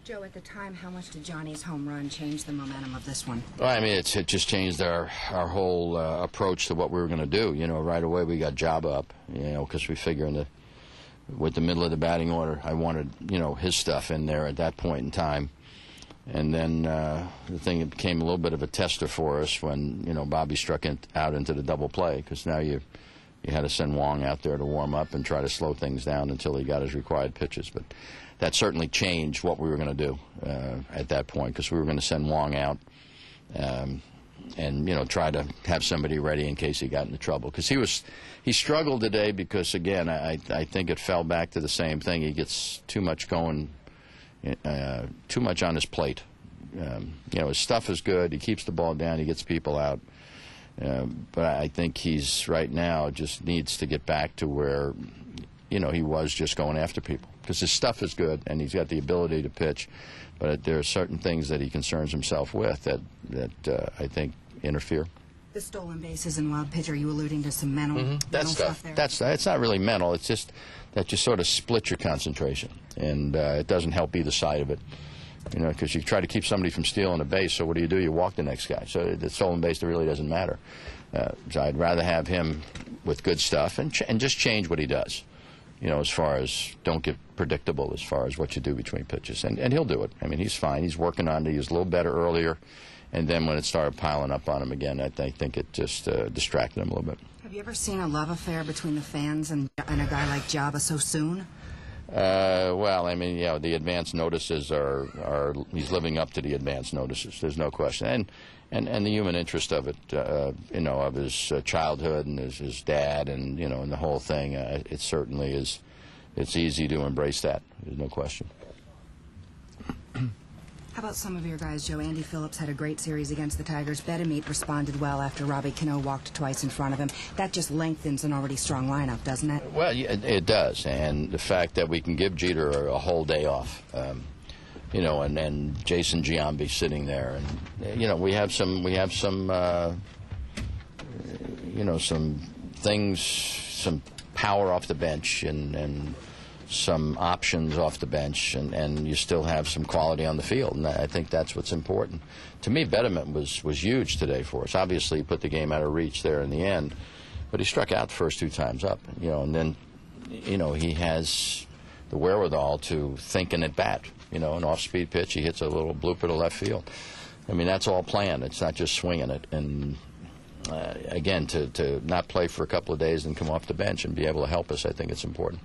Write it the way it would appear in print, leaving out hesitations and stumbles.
Joe, at the time, how much did Johnny's home run change the momentum of this one? Well, I mean, it just changed our whole approach to what we were going to do. You know, right away we got Job up, you know, because we figure with the middle of the batting order, I wanted, you know, his stuff in there at that point in time. And then the thing became a little bit of a tester for us when, you know, Bobby struck out into the double play, because now you had to send Wong out there to warm up and try to slow things down until he got his required pitches. But that certainly changed what we were going to do at that point, because we were going to send Wong out and, you know, try to have somebody ready in case he got into trouble. Because he struggled today because, again, I think it fell back to the same thing. He gets too much going, too much on his plate. You know, his stuff is good. He keeps the ball down. He gets people out. But I think he's right now just needs to get back to where, you know, he was just going after people. Because his stuff is good and he's got the ability to pitch, but there are certain things that he concerns himself with that I think interfere. The stolen bases and wild pitch, are you alluding to some mental stuff there? It's not really mental. It's just that you sort of split your concentration, and it doesn't help either side of it. You know, because you try to keep somebody from stealing a base, so what do? You walk the next guy. So the stolen base, it really doesn't matter. So I'd rather have him with good stuff and just change what he does. You know, as far as don't get predictable as far as what you do between pitches. And he'll do it. I mean, he's fine. He's working on it. He was a little better earlier. And then when it started piling up on him again, I think it just distracted him a little bit. Have you ever seen a love affair between the fans and a guy like Jabba so soon? Well, I mean, you know, the advance notices are he's living up to the advance notices. There's no question. And the human interest of it, you know, of his childhood and his dad and, you know, and the whole thing, it certainly is, it's easy to embrace that. There's no question. How about some of your guys, Joe? Andy Phillips had a great series against the Tigers. Bedemeet responded well after Robbie Cano walked twice in front of him. That just lengthens an already strong lineup, doesn't it? Well, yeah, it does. And the fact that we can give Jeter a whole day off, you know, and then Jason Giambi sitting there, and you know, we have some, you know, some things, some power off the bench, and some options off the bench, and you still have some quality on the field, and I think that's what's important. To me, Bedemeet was huge today for us. Obviously, he put the game out of reach there in the end, but he struck out the first 2 times up, you know, and then, you know, he has the wherewithal to think and at bat. You know, an off-speed pitch, he hits a little blooper to left field. I mean, that's all planned. It's not just swinging it. And again, to not play for a couple of days and come off the bench and be able to help us, I think it's important.